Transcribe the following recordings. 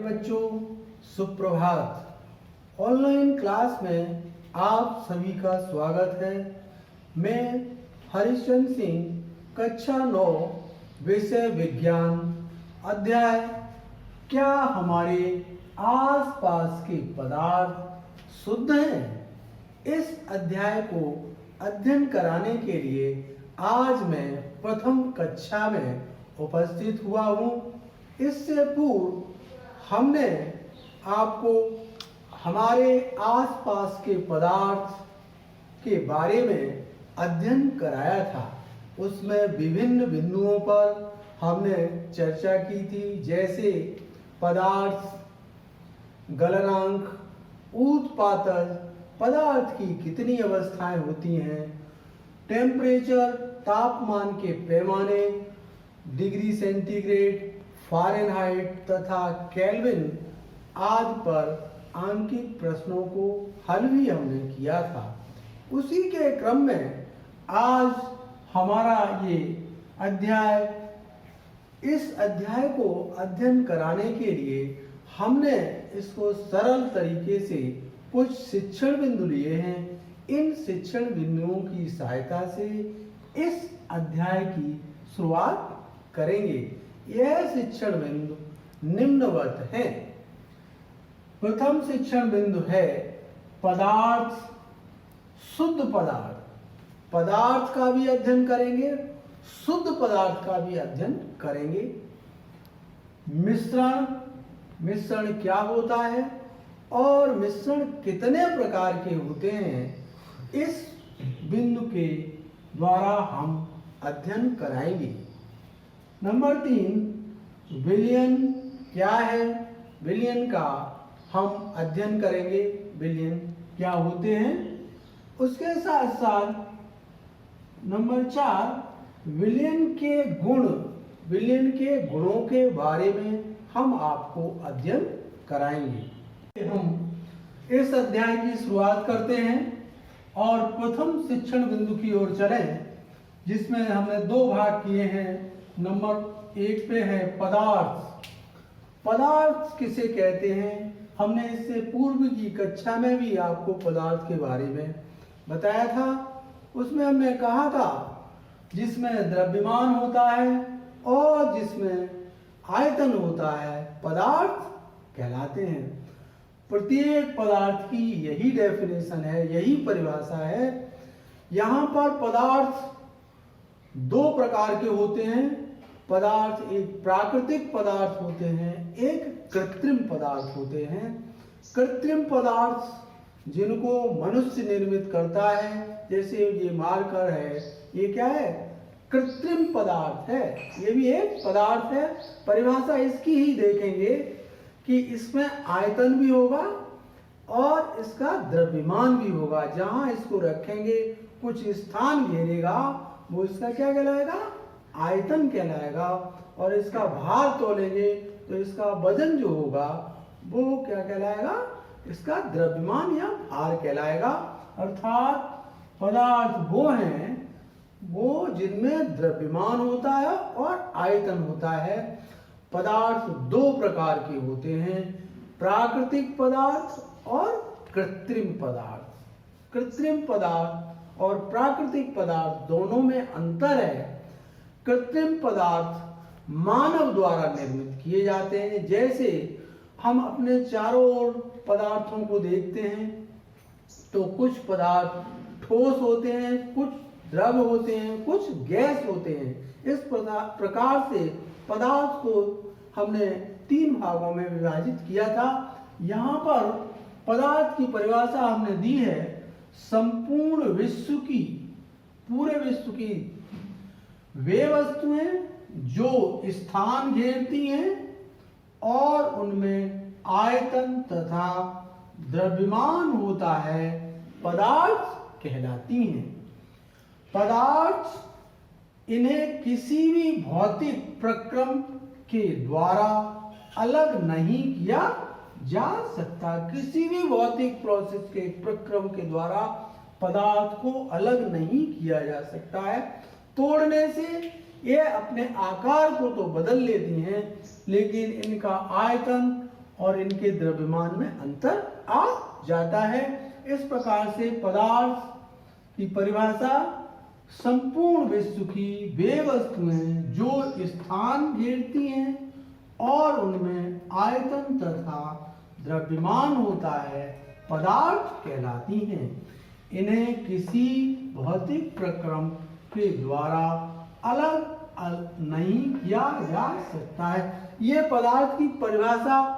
बच्चों, सुप्रभात। Online class में आप सभी का स्वागत है। मैं हरिश्चंद्र सिंह, कक्षा 9, विषय विज्ञान, अध्याय क्या हमारे आसपास के पदार्थ शुद्ध हैं? इस अध्याय को अध्ययन कराने के लिए आज मैं प्रथम कक्षा में उपस्थित हुआ हूँ। इससे पूर्व हमने आपको हमारे आसपास के पदार्थ के बारे में अध्ययन कराया था। उसमें विभिन्न बिंदुओं पर हमने चर्चा की थी, जैसे पदार्थ, गलनांक, ऊर्ध्वपातज, पदार्थ की कितनी अवस्थाएं होती हैं, टेम्परेचर, तापमान के पैमाने, डिग्री सेंटीग्रेड, फ़ारेनहाइट तथा केल्विन आदि पर अंकित प्रश्नों को हल भी हमने किया था। उसी के क्रम में आज हमारा ये अध्याय, इस अध्याय को अध्ययन कराने के लिए हमने इसको सरल तरीके से कुछ शिक्षण बिंदु लिए हैं। इन शिक्षण बिंदुओं की सहायता से इस अध्याय की शुरुआत करेंगे। यह शिक्षण बिंदु निम्नवत हैं। प्रथम शिक्षण बिंदु है पदार्थ, शुद्ध पदार्थ। पदार्थ का भी अध्ययन करेंगे, शुद्ध पदार्थ का भी अध्ययन करेंगे। मिश्रण, मिश्रण क्या होता है और मिश्रण कितने प्रकार के होते हैं, इस बिंदु के द्वारा हम अध्ययन कराएंगे। नंबर 3, विलयन क्या है? विलयन का हम अध्ययन करेंगे, विलयन क्या होते हैं। उसके साथ साथ नंबर 4, विलयन के गुण, विलयन के गुणों के बारे में हम आपको अध्ययन कराएंगे। हम इस अध्याय की शुरुआत करते हैं और प्रथम शिक्षण बिंदु की ओर चलें, जिसमें हमने 2 भाग किए हैं। नंबर 1 पे है पदार्थ। पदार्थ किसे कहते हैं? हमने इससे पूर्व की कक्षा में भी आपको पदार्थ के बारे में बताया था। उसमें हमने कहा था जिसमें द्रव्यमान होता है और जिसमें आयतन होता है, पदार्थ कहलाते हैं। प्रत्येक पदार्थ की यही डेफिनेशन है, यही परिभाषा है। यहाँ पर पदार्थ 2 प्रकार के होते हैं। पदार्थ एक प्राकृतिक पदार्थ होते हैं, एक कृत्रिम पदार्थ होते हैं। कृत्रिम पदार्थ जिनको मनुष्य निर्मित करता है, जैसे ये मार्कर है, ये क्या है? कृत्रिम पदार्थ है। ये भी एक पदार्थ है। परिभाषा इसकी ही देखेंगे कि इसमें आयतन भी होगा और इसका द्रव्यमान भी होगा। जहां इसको रखेंगे, कुछ स्थान घेरेगा, वो इसका क्या कहलाएगा? आयतन कहलाएगा। और इसका भार तोलेंगे तो इसका वजन जो होगा वो क्या कहलाएगा? इसका द्रव्यमान या भार कहलाएगा। अर्थात पदार्थ वो हैं वो जिनमें द्रव्यमान होता है और आयतन होता है। पदार्थ 2 प्रकार के होते हैं, प्राकृतिक पदार्थ और कृत्रिम पदार्थ। कृत्रिम पदार्थ और प्राकृतिक पदार्थ दोनों में अंतर है। कृत्रिम पदार्थ मानव द्वारा निर्मित किए जाते हैं। जैसे हम अपने चारों ओर पदार्थों को देखते हैं तो कुछ पदार्थ ठोस होते हैं, कुछ द्रव होते हैं, कुछ गैस होते हैं। इस प्रकार से पदार्थ को हमने 3 भागों में विभाजित किया था। यहाँ पर पदार्थ की परिभाषा हमने दी है, संपूर्ण विश्व की, पूरे विश्व की वे वस्तुएं जो स्थान घेरती हैं और उनमें आयतन तथा द्रव्यमान होता है, पदार्थ कहलाती हैं। पदार्थ, इन्हें किसी भी भौतिक प्रक्रम के द्वारा अलग नहीं किया जा सकता। किसी भी भौतिक प्रोसेस के प्रक्रम के द्वारा पदार्थ को अलग नहीं किया जा सकता है। तोड़ने से ये अपने आकार को तो बदल लेती हैं, लेकिन इनका आयतन और इनके द्रव्यमान में अंतर आ जाता है। इस प्रकार से पदार्थ की परिभाषा संपूर्ण विश्व की वे वस्तुएं जो स्थान घेरती हैं और उनमें आयतन तथा द्रव्यमान होता है, पदार्थ कहलाती हैं। इन्हें किसी भौतिक प्रक्रम के द्वारा अलग नहीं किया जा सकता है। ये पदार्थ की परिभाषा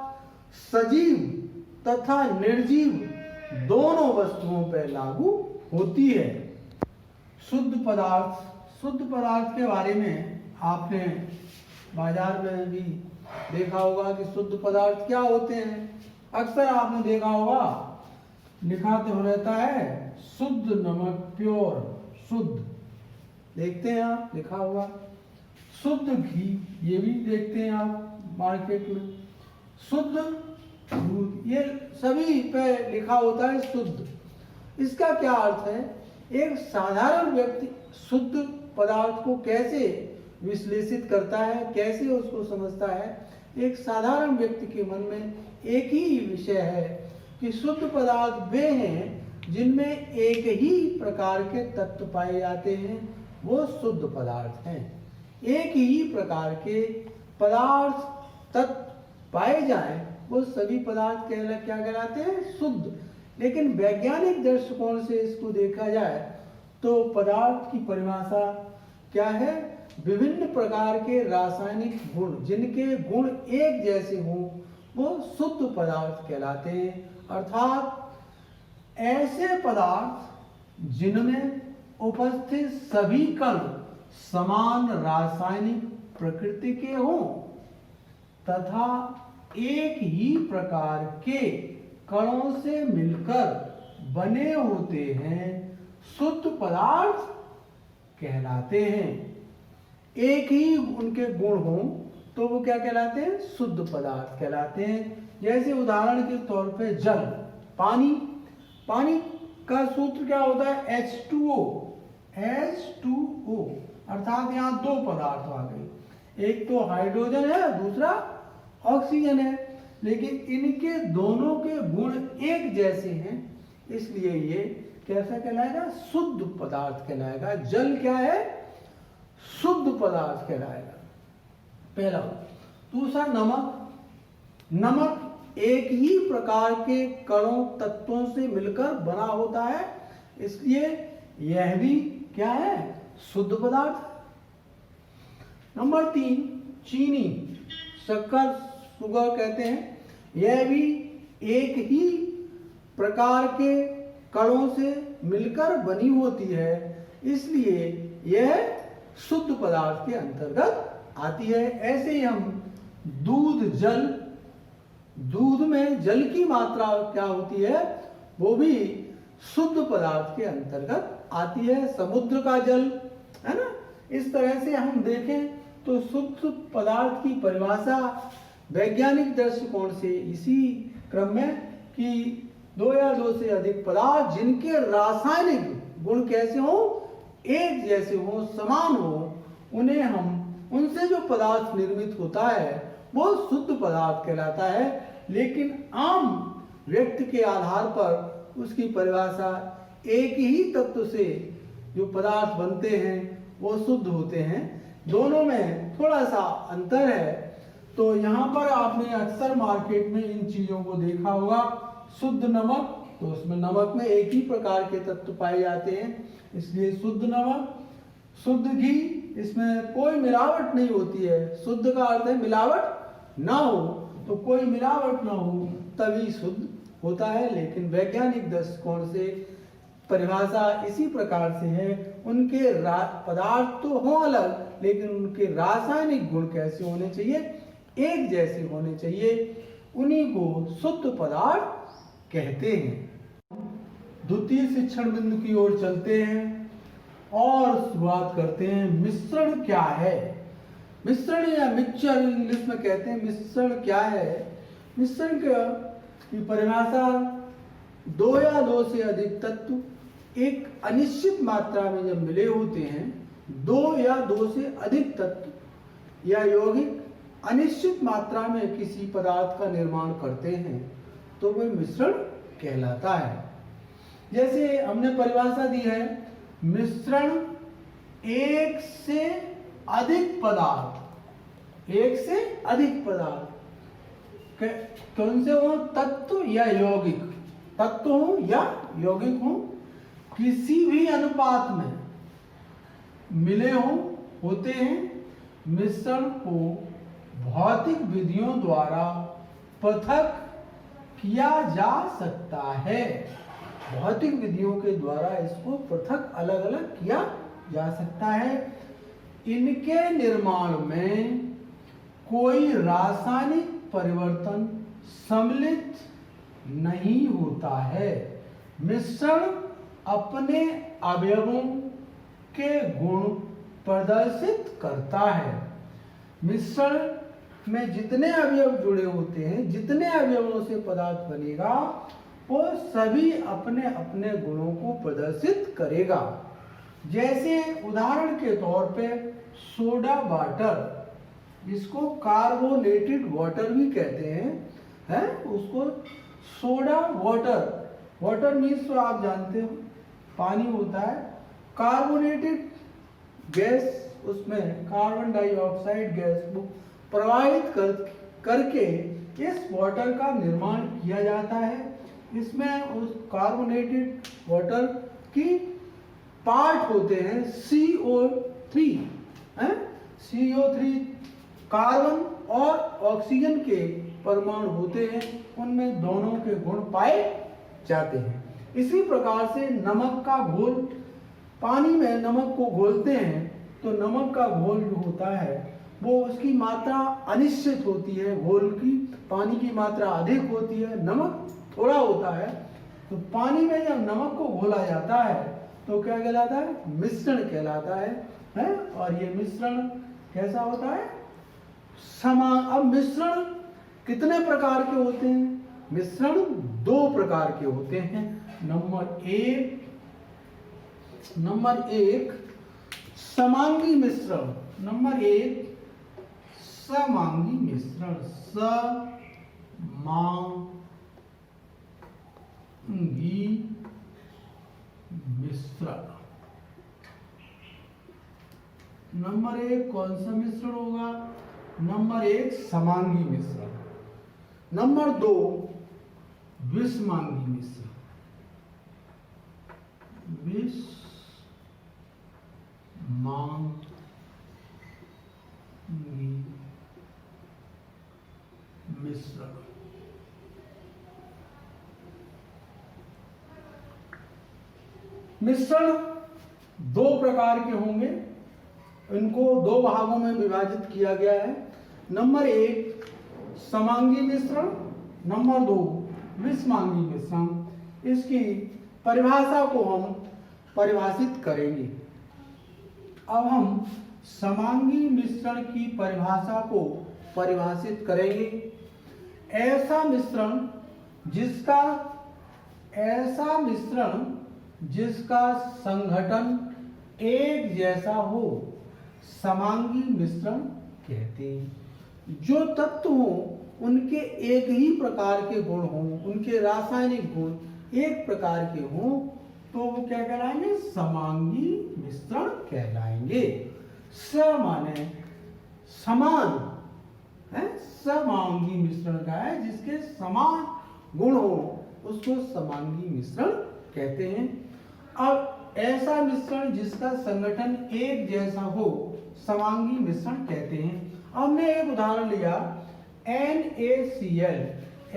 सजीव तथा निर्जीव दोनों वस्तुओं पर लागू होती है। शुद्ध पदार्थ के बारे में आपने बाजार में भी देखा होगा कि शुद्ध पदार्थ क्या होते हैं। अक्सर आपने देखा होगा लिखा तो रहता है शुद्ध नमक, प्योर, शुद्ध, देखते हैं आप, लिखा हुआ शुद्ध घी, ये भी देखते हैं आप मार्केट में, शुद्ध दूध, ये सभी पे लिखा होता है शुद्ध। इसका क्या अर्थ है? एक साधारण व्यक्ति शुद्ध पदार्थ को कैसे विश्लेषित करता है, कैसे उसको समझता है? एक साधारण व्यक्ति के मन में एक ही विषय है कि शुद्ध पदार्थ वे हैं जिनमें एक ही प्रकार के तत्व पाए जाते हैं, वो शुद्ध पदार्थ हैं। एक ही प्रकार के पदार्थ तत्व पाए जाएं, वो सभी पदार्थ क्या कहलाते हैं? शुद्ध। लेकिन वैज्ञानिक दृष्टिकोण से इसको देखा जाए तो पदार्थ की परिभाषा क्या है? विभिन्न प्रकार के रासायनिक गुण जिनके गुण एक जैसे हों, वो शुद्ध पदार्थ कहलाते हैं। अर्थात ऐसे पदार्थ जिनमें उपस्थित सभी कण समान रासायनिक प्रकृति के हों तथा एक ही प्रकार के कणों से मिलकर बने होते हैं, शुद्ध पदार्थ कहलाते हैं। एक ही उनके गुण हों तो वो क्या कहलाते हैं? शुद्ध पदार्थ कहलाते हैं। जैसे उदाहरण के तौर पे जल, पानी का सूत्र क्या होता है? H2O, अर्थात यहाँ दो पदार्थ आ गए, एक तो हाइड्रोजन है, दूसरा ऑक्सीजन है, लेकिन इनके दोनों के गुण एक जैसे हैं, इसलिए ये कैसा कहलाएगा? शुद्ध पदार्थ कहलाएगा। जल क्या है? शुद्ध पदार्थ कहलाएगा, पहला। दूसरा नमक एक ही प्रकार के कणों तत्वों से मिलकर बना होता है, इसलिए यह भी क्या है? शुद्ध पदार्थ। नंबर 3, चीनी, शक्कर, शुगर कहते हैं, यह भी एक ही प्रकार के कणों से मिलकर बनी होती है, इसलिए यह शुद्ध पदार्थ के अंतर्गत आती है। ऐसे ही हम दूध में जल की मात्रा क्या होती है? वो भी शुद्ध पदार्थ के अंतर्गत आती है। समुद्र का जल है ना। इस तरह से हम देखें तो शुद्ध पदार्थ की परिभाषा वैज्ञानिक दृष्टिकोण से इसी क्रम में कि दो या दो से अधिक पदार्थ जिनके रासायनिक गुण कैसे हो? एक जैसे हो, समान हो, उन्हें हम उनसे जो पदार्थ निर्मित होता है वो शुद्ध पदार्थ कहलाता है। लेकिन आम व्यक्ति के आधार पर उसकी परिभाषा एक ही तत्व से जो पदार्थ बनते हैं वो शुद्ध होते हैं। दोनों में थोड़ा सा अंतर है। तो यहाँ पर आपने अक्सर मार्केट में इन चीजों को देखा होगा। शुद्ध नमक, तो उसमें नमक में एक ही प्रकार के तत्व पाए जाते हैं, इसलिए शुद्ध नमक। शुद्ध घी, इसमें कोई मिलावट नहीं होती है। शुद्ध का अर्थ है मिलावट ना हो, तो कोई मिलावट ना हो तभी शुद्ध होता है। लेकिन वैज्ञानिक दृष्टिकोण से परिभाषा इसी प्रकार से है, उनके पदार्थ तो हो अलग, लेकिन उनके रासायनिक गुण कैसे होने चाहिए? एक जैसे होने चाहिए, उन्हीं को शुद्ध पदार्थ कहते हैं। द्वितीय शिक्षण बिंदु की ओर चलते हैं और शुरुआत करते हैं। मिश्रण क्या है? मिश्रण या मिक्सचर इंग्लिश में कहते हैं। मिश्रण क्या है? मिश्रण की परिभाषा दो या दो से अधिक तत्व एक अनिश्चित मात्रा में जब मिले होते हैं, दो या दो से अधिक तत्व या यौगिक अनिश्चित मात्रा में किसी पदार्थ का निर्माण करते हैं तो वह मिश्रण कहलाता है। जैसे हमने परिभाषा दी है, मिश्रण एक से अधिक पदार्थ कौन से हो, तत्व या यौगिक, तत्व हो या यौगिक हो, किसी भी अनुपात में मिले होते हैं। मिश्रण को भौतिक विधियों द्वारा पृथक किया जा सकता है। भौतिक विधियों के द्वारा इसको पृथक अलग अलग किया जा सकता है। इनके निर्माण में कोई रासायनिक परिवर्तन सम्मिलित नहीं होता है। मिश्रण अपने अवयवों के गुण प्रदर्शित करता है। मिश्रण में जितने अवयव जुड़े होते हैं, जितने अवयवों से पदार्थ बनेगा, वो सभी अपने अपने गुणों को प्रदर्शित करेगा। जैसे उदाहरण के तौर पे सोडा वाटर, जिसको कार्बोनेटेड वाटर भी कहते हैं, उसको सोडा वाटर मीन्स तो आप जानते हो पानी होता है। कार्बोनेटेड गैस, उसमें कार्बन डाइऑक्साइड गैस को प्रवाहित करके इस वाटर का निर्माण किया जाता है। इसमें उस कार्बोनेटेड वाटर की पार्ट होते हैं CO3, CO3 कार्बन और ऑक्सीजन के परमाणु होते हैं, उनमें दोनों के गुण पाए जाते हैं। इसी प्रकार से नमक का घोल, पानी में नमक को घोलते हैं तो नमक का घोल जो होता है वो उसकी मात्रा अनिश्चित होती है, घोल की पानी की मात्रा अधिक होती है, नमक थोड़ा होता है। तो पानी में जब नमक को घोला जाता है तो क्या कहलाता है, मिश्रण कहलाता है। और ये मिश्रण कैसा होता है, समान। अब मिश्रण कितने प्रकार के होते हैं, मिश्रण 2 प्रकार के होते हैं। नंबर एक समांगी मिश्रण। नंबर 1 समांगी मिश्रण, समांगी मिश्रण। नंबर 1 कौन सा मिश्रण होगा, नंबर 1 समांगी मिश्रण। नंबर 2 विषमांगी मिश्रण। विषमांगी मिश्रण। मिश्रण 2 प्रकार के होंगे, इनको 2 भागों में विभाजित किया गया है। नंबर 1 समांगी मिश्रण, नंबर 2 विषमांगी मिश्रण। इसकी परिभाषा को हम परिभाषित करेंगे। अब हम समांगी मिश्रण की परिभाषा को परिभाषित करेंगे। ऐसा मिश्रण जिसका संघटन एक जैसा हो, समांगी मिश्रण कहते हैं। जो तत्व हो उनके एक ही प्रकार के गुण हों, उनके रासायनिक गुण एक प्रकार के हों, तो वो क्या कहलाएंगे, समांगी मिश्रण कहलाएंगे। स माने समान है, समांगी मिश्रण का है, जिसके समान गुण हो उसको समांगी मिश्रण कहते हैं। अब ऐसा मिश्रण जिसका संगठन एक जैसा हो, समांगी मिश्रण कहते हैं। हमने एक उदाहरण लिया NaCl।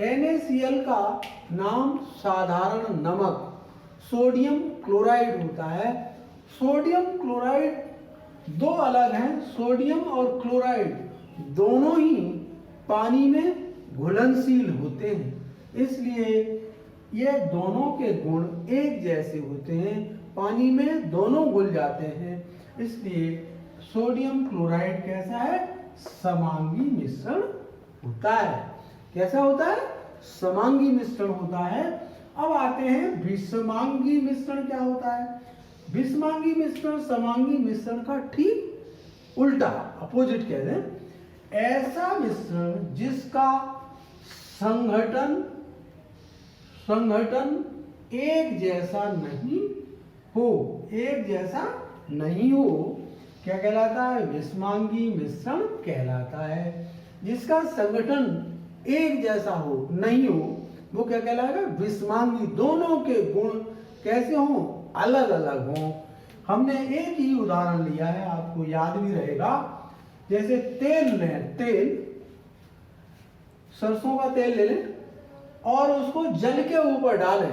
NaCl का नाम साधारण नमक सोडियम क्लोराइड होता है। सोडियम क्लोराइड 2 अलग हैं, सोडियम और क्लोराइड दोनों ही पानी में घुलनशील होते हैं, इसलिए ये दोनों के गुण एक जैसे होते हैं, पानी में दोनों घुल जाते हैं, इसलिए सोडियम क्लोराइड कैसा है, समांगी मिश्रण होता है। कैसा होता है, समांगी मिश्रण होता है। अब आते हैं विषमांगी मिश्रण क्या होता है। विषमांगी मिश्रण समांगी मिश्रण का ठीक उल्टा, अपोजिट कहते हैं। ऐसा मिश्रण जिसका संगठन एक जैसा नहीं हो, एक जैसा नहीं हो, क्या कहलाता है? विषमांगी मिश्रण कहलाता है। जिसका संगठन एक जैसा हो, नहीं हो, वो क्या कहलाएगा? विषमांगी। दोनों के गुण कैसे हों? अलग अलग हों। हमने एक ही उदाहरण लिया है, आपको याद भी रहेगा। जैसे तेल लें, तेल, सरसों का तेल ले लें और उसको जल के ऊपर डालें,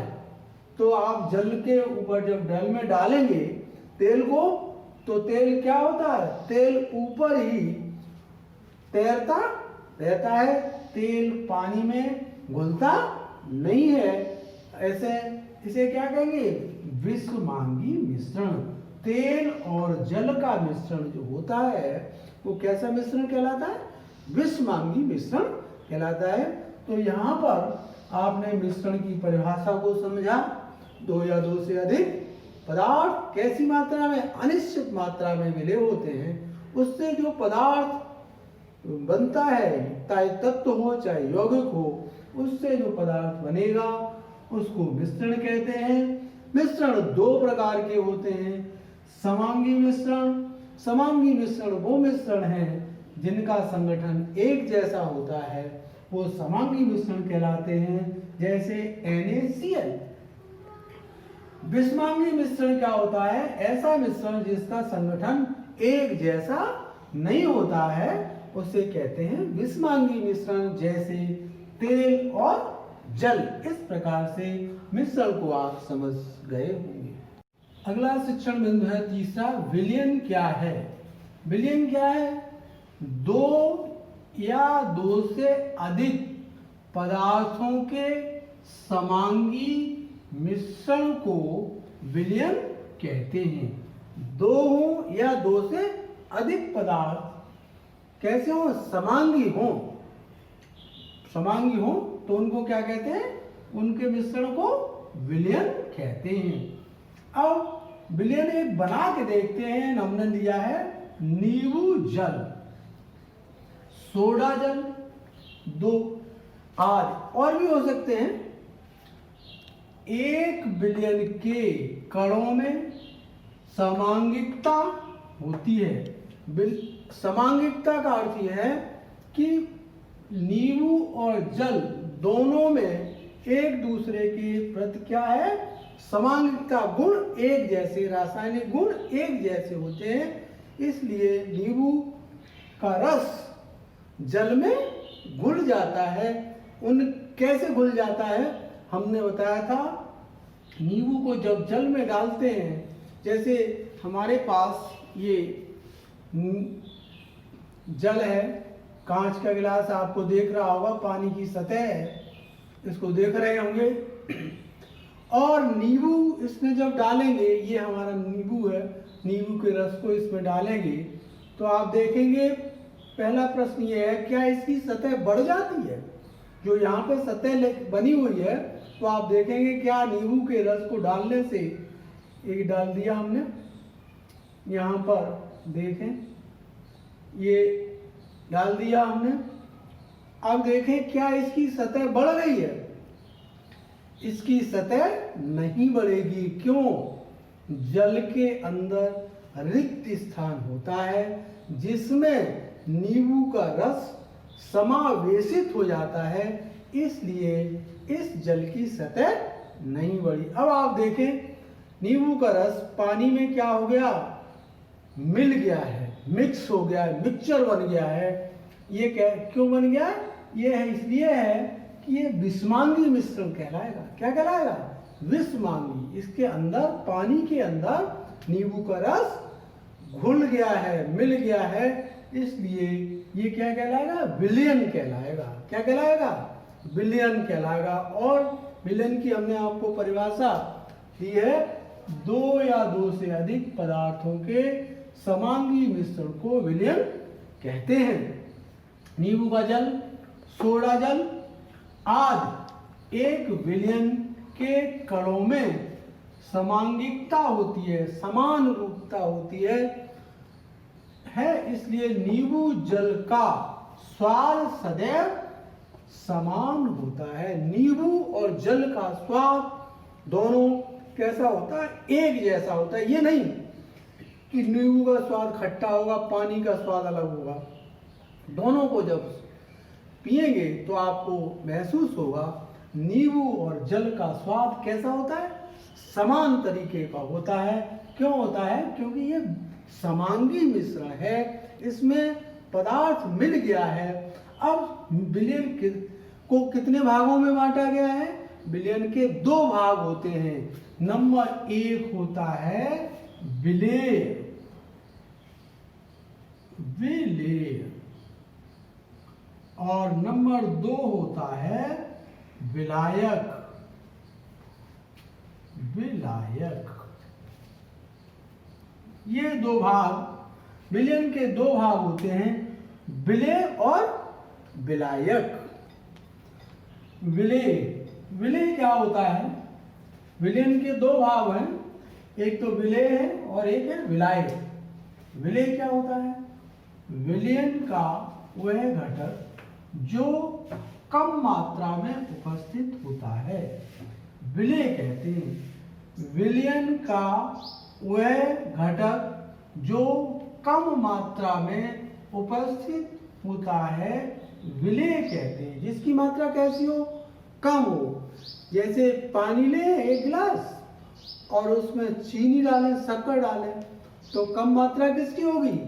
तो आप जल के ऊपर जब जल में डालेंगे तेल को, तो तेल क्या होता है? तेल ऊपर ही तैरता रहता है, तेल पानी में घुलता नहीं है। ऐसे इसे क्या कहेंगे? विषमांगी मिश्रण। तेल और जल का मिश्रण जो होता है वो कैसा मिश्रण कहलाता है? विषमांगी मिश्रण कहलाता है। तो यहाँ पर आपने मिश्रण की परिभाषा को समझा। दो या दो से अधिक पदार्थ कैसी मात्रा में? अनिश्चित मात्रा में मिले होते हैं, उससे जो पदार्थ बनता है, चाहे तत्व हो चाहे यौगिक हो, उससे जो पदार्थ बनेगा उसको मिश्रण कहते हैं। मिश्रण दो प्रकार के होते हैं। समांगी मिश्रण, समांगी मिश्रण वो मिश्रण है जिनका संगठन एक जैसा होता है, वो समांगी मिश्रण कहलाते हैं। जैसे NaCl। विषमांगी मिश्रण क्या होता है? ऐसा मिश्रण जिसका संगठन एक जैसा नहीं होता है, उसे कहते हैं विषमांगी मिश्रण। जैसे तेल और जल। इस प्रकार से मिश्रण को आप समझ गए होंगे। अगला शिक्षण बिंदु है तीसरा, विलयन क्या है? विलयन क्या है? दो या दो से अधिक पदार्थों के समांगी मिश्रण को विलयन कहते हैं। दो हो या दो से अधिक पदार्थ कैसे हो? समांगी हो। समांगी हो तो उनको क्या कहते हैं? उनके मिश्रण को विलयन कहते हैं। अब विलयन एक बना के देखते हैं। हमने लिया है नींबू जल, सोडा जल, दो आदि और भी हो सकते हैं। एक विलयन के कणों में समांगिकता होती है। समांगिकता का अर्थ यह है कि नींबू और जल दोनों में एक दूसरे के प्रति क्या है? समांगिकता। गुण एक जैसे, रासायनिक गुण एक जैसे होते हैं। इसलिए नींबू का रस जल में घुल जाता है। कैसे घुल जाता है? हमने बताया था, नींबू को जब जल में डालते हैं, जैसे हमारे पास ये जल है, कांच का गिलास आपको देख रहा होगा, पानी की सतह है, इसको देख रहे होंगे। और नींबू इसमें जब डालेंगे, ये हमारा नींबू है, नींबू के रस को इसमें डालेंगे तो आप देखेंगे, पहला प्रश्न ये है, क्या इसकी सतह बढ़ जाती है? जो यहाँ पे सतह बनी हुई है, तो आप देखेंगे क्या नींबू के रस को डालने से, एक डाल दिया हमने, यहाँ पर देखें, ये डाल दिया हमने। अब देखें क्या इसकी सतह बढ़ गई है? इसकी सतह नहीं बढ़ेगी। क्यों? जल के अंदर रिक्त स्थान होता है जिसमें नींबू का रस समावेशित हो जाता है, इसलिए इस जल की सतह नहीं बढ़ी। अब आप देखें, नींबू का रस पानी में क्या हो गया? मिल गया है, मिक्स हो गया है, मिक्सचर बन गया है। ये क्यों बन गया? ये है इसलिए है कि ये विषमांगी मिश्रण कहलाएगा। क्या कहलाएगा? विषमांगी। इसके अंदर, पानी के अंदर नींबू का रस घुल गया है, मिल गया है, इसलिए ये क्या कहलाएगा? विलयन कहलाएगा। क्या कहलाएगा? विलयन कहलाएगा। और विलयन की हमने आपको परिभाषा दी है, दो या दो से अधिक पदार्थों के समांगी मिश्रण को विलयन कहते हैं। नींबू का जल, सोडा जल आदि एक विलयन के कणों में समांगिकता होती है, समान रूपता होती है, इसलिए नींबू जल का स्वाद सदैव समान होता है। नींबू और जल का स्वाद दोनों कैसा होता है? एक जैसा होता है। ये नहीं कि नींबू का स्वाद खट्टा होगा, पानी का स्वाद अलग होगा। दोनों को जब पिएंगे तो आपको महसूस होगा नींबू और जल का स्वाद कैसा होता है? समान तरीके का होता है। क्यों होता है? क्योंकि ये समांगी मिश्रण है, इसमें पदार्थ मिल गया है। अब विलयन को कितने भागों में बांटा गया है? विलयन के 2 भाग होते हैं। नंबर 1 होता है विलेय, और नंबर 2 होता है विलायक। ये 2 भाग, विलयन के 2 भाग होते हैं, विलेय और विलायक। विलेय क्या होता है? विलयन के 2 भाग हैं, एक तो विलेय है और एक है विलायक। विलेय क्या होता है? विलयन का वह घटक जो कम मात्रा में उपस्थित होता है, विलेय कहते हैं। विलयन का वह घटक जो कम मात्रा में उपस्थित होता है, विलेय कहते हैं। जिसकी मात्रा कैसी हो? कम हो। जैसे पानी ले 1 गिलास और उसमें चीनी डालें, शक्कर डालें, तो कम मात्रा किसकी होगी?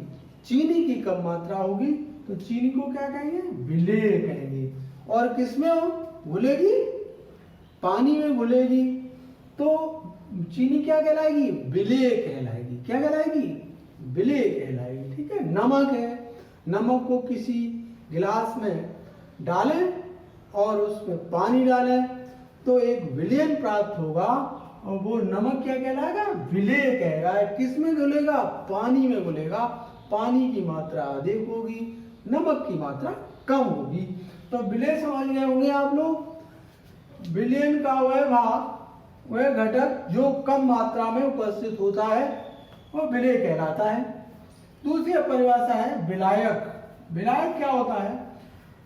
चीनी की कम मात्रा होगी, तो चीनी को क्या कहेंगे? विलेय कहेंगे। और किसमें हो घुलेगी? पानी में घुलेगी, तो चीनी क्या कहलाएगी? विलेय कहलाएगी। क्या कहलाएगी? विलेय कहलाएगी। ठीक है। नमक है, नमक को किसी गिलास में डालें और उसमें पानी डालें तो एक विलयन प्राप्त होगा, और वो नमक क्या कहलाएगा? विलेय कहेगा। किस में घुलेगा? पानी में घुलेगा। पानी की मात्रा अधिक होगी, नमक की मात्रा कम होगी। तो विलेय समझ गए होंगे आप लोग। विलयन का वह भाग, वह घटक जो कम मात्रा में उपस्थित होता है, वो विलेय कहलाता है। दूसरी परिभाषा है विलायक। विलायक क्या होता है?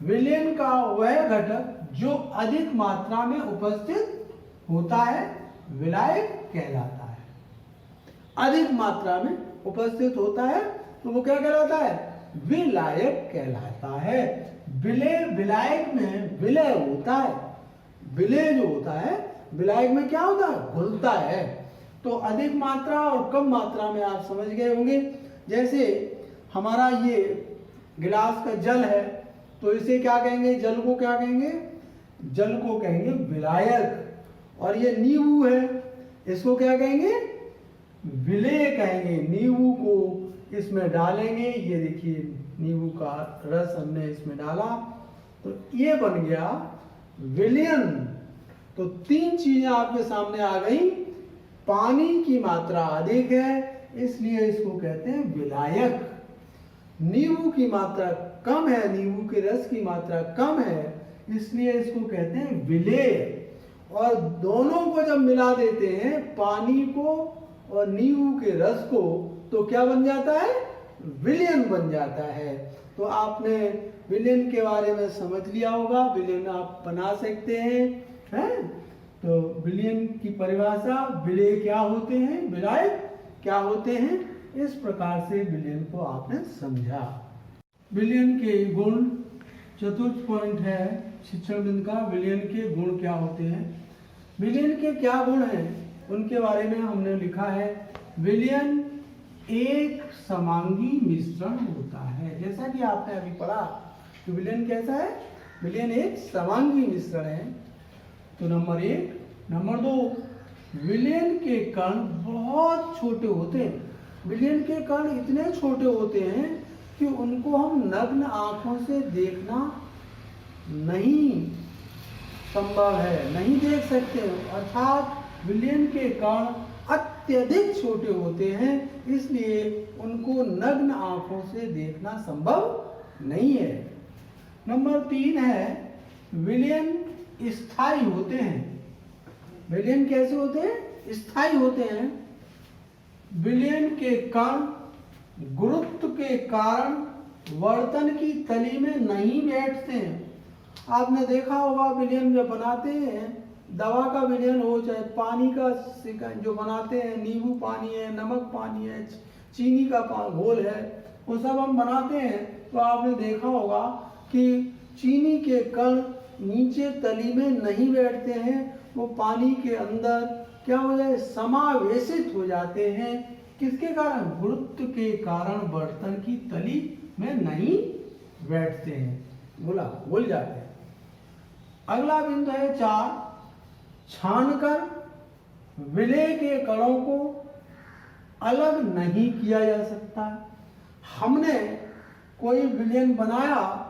विलयन का वह घटक जो अधिक मात्रा में उपस्थित होता है, विलायक कहलाता है। अधिक मात्रा में उपस्थित होता है तो वो क्या कहलाता है? विलायक कहलाता है। विलायक में विलय होता है। विलय जो होता है, विलायक में क्या होता है? घुलता है। तो अधिक मात्रा और कम मात्रा में आप समझ गए होंगे। जैसे हमारा ये गिलास का जल है, तो इसे क्या कहेंगे? जल को क्या कहेंगे? जल को कहेंगे विलायक। और ये नींबू है, इसको क्या कहेंगे? विलेय कहेंगे। नींबू को इसमें डालेंगे, ये देखिए नींबू का रस हमने इसमें डाला, तो ये बन गया विलयन। तो 3 चीजें आपके सामने आ गई। पानी की मात्रा अधिक है, इसलिए इसको कहते हैं विलायक। नींबू की मात्रा कम है, नींबू के रस की मात्रा कम है, इसलिए इसको कहते हैं विलेय। और दोनों को जब मिला देते हैं, पानी को और नींबू के रस को, तो क्या बन जाता है? विलयन बन जाता है। तो आपने विलयन के बारे में समझ लिया होगा। विलयन आप बना सकते हैं। तो विलयन की परिभाषा, विलेय क्या होते हैं, विलायक क्या होते हैं, इस प्रकार से विलयन को आपने समझा। विलयन के गुण, चतुर्थ पॉइंट है शिक्षण बिंदु का, विलयन के गुण क्या होते हैं। विलयन के क्या गुण हैं उनके बारे में हमने लिखा है। विलयन एक समांगी मिश्रण होता है। जैसा कि आपने अभी पढ़ा कि विलयन कैसा है? विलयन एक समांगी मिश्रण है। तो नंबर 1। नंबर 2, विलयन के कण बहुत छोटे होते हैं। विलयन के कण इतने छोटे होते हैं कि उनको हम नग्न आंखों से देखना नहीं संभव है, नहीं देख सकते। अर्थात विलयन के कण अत्यधिक छोटे होते हैं, इसलिए उनको नग्न आंखों से देखना संभव नहीं है। नंबर 3 है, विलयन स्थायी होते हैं। विलयन कैसे होते हैं? स्थायी होते हैं। विलयन के कण गुरुत्व के कारण बर्तन की तली में नहीं बैठते हैं। आपने देखा होगा विलयन जब बनाते हैं, दवा का विलयन हो चाहे पानी का जो बनाते हैं, नींबू पानी है, नमक पानी है, चीनी का घोल है, वो सब हम बनाते हैं तो आपने देखा होगा कि चीनी के कण नीचे तली में नहीं बैठते हैं, वो पानी के अंदर क्या हो जाए, समावेशित हो जाते हैं। किसके कारण? गुरुत्व के कारण बर्तन की तली में नहीं बैठते हैं, भूल जाते हैं। अगला बिंदु है 4, छानकर विलेय के कणों को अलग नहीं किया जा सकता। हमने कोई विलयन बनाया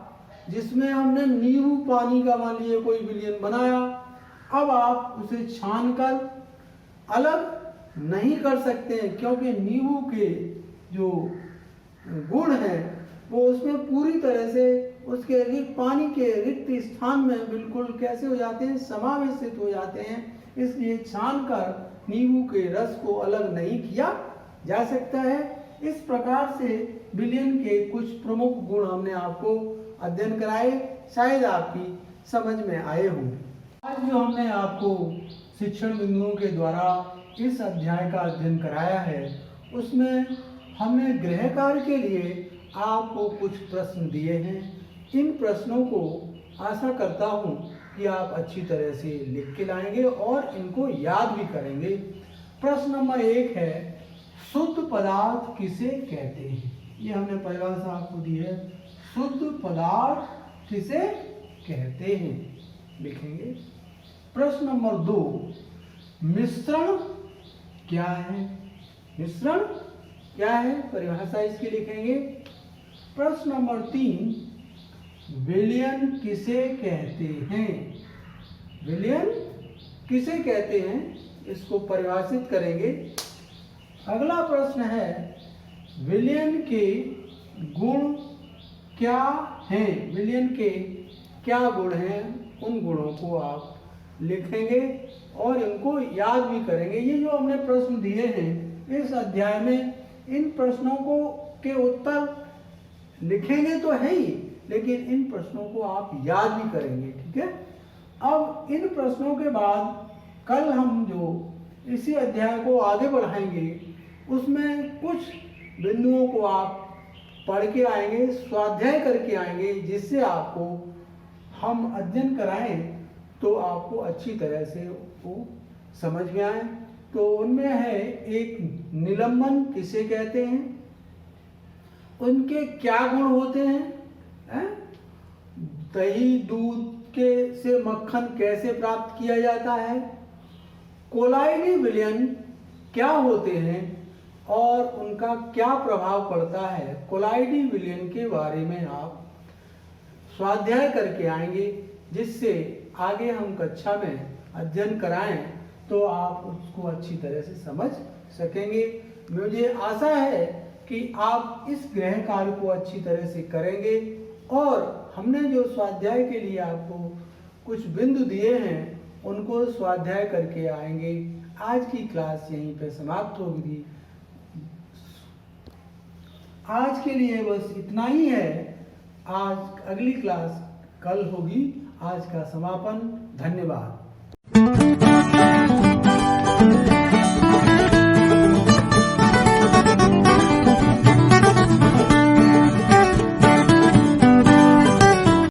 जिसमें हमने नींबू पानी का मान लीजिए कोई विलयन बनाया, अब आप उसे छानकर अलग नहीं कर सकते हैं, क्योंकि नींबू के जो गुण हैं वो उसमें पूरी तरह से उसके पानी के रिक्त स्थान में बिल्कुल कैसे हो जाते हैं, समावेशित हो जाते हैं। इसलिए छानकर नींबू के रस को अलग नहीं किया जा सकता है। इस प्रकार से विलयन के कुछ प्रमुख गुण हमने आपको अध्ययन कराए, शायद आपकी समझ में आए होंगे। आज जो हमने आपको शिक्षण बिंदुओं के द्वारा इस अध्याय का अध्ययन कराया है, उसमें हमने गृह कार्य के लिए आपको कुछ प्रश्न दिए हैं। इन प्रश्नों को आशा करता हूँ कि आप अच्छी तरह से लिख के लाएंगे और इनको याद भी करेंगे। प्रश्न नंबर 1 है, शुद्ध पदार्थ किसे कहते हैं? ये हमने परिभाषा आपको दी है, शुद्ध पदार्थ किसे कहते हैं, लिखेंगे। प्रश्न नंबर 2, मिश्रण क्या है? मिश्रण क्या है, परिभाषा इसकी लिखेंगे। प्रश्न नंबर 3, विलयन किसे कहते हैं? विलयन किसे कहते हैं, इसको परिभाषित करेंगे। अगला प्रश्न है, विलयन के गुण क्या हैं? विलयन के क्या गुण हैं, उन गुणों को आप लिखेंगे और इनको याद भी करेंगे। ये जो हमने प्रश्न दिए हैं इस अध्याय में, इन प्रश्नों को के उत्तर लिखेंगे तो है ही, लेकिन इन प्रश्नों को आप याद भी करेंगे, ठीक है। अब इन प्रश्नों के बाद कल हम जो इसी अध्याय को आगे बढ़ाएंगे, उसमें कुछ बिंदुओं को आप पढ़ के आएंगे, स्वाध्याय करके आएंगे, जिससे आपको हम अध्ययन कराएं तो आपको अच्छी तरह से वो समझ में आए। तो उनमें है, एक निलंबन किसे कहते हैं, उनके क्या गुण होते हैं, दही दूध के से मक्खन कैसे प्राप्त किया जाता है, कोलाइडी विलयन क्या होते हैं और उनका क्या प्रभाव पड़ता है। कोलाइडी विलयन के बारे में आप स्वाध्याय करके आएंगे, जिससे आगे हम कक्षा में अध्ययन कराएं तो आप उसको अच्छी तरह से समझ सकेंगे। मुझे आशा है कि आप इस गृह कार्य को अच्छी तरह से करेंगे और हमने जो स्वाध्याय के लिए आपको कुछ बिंदु दिए हैं उनको स्वाध्याय करके आएंगे। आज की क्लास यहीं पे समाप्त होगी। आज के लिए बस इतना ही है। आज अगली क्लास कल होगी। आज का समापन। धन्यवाद।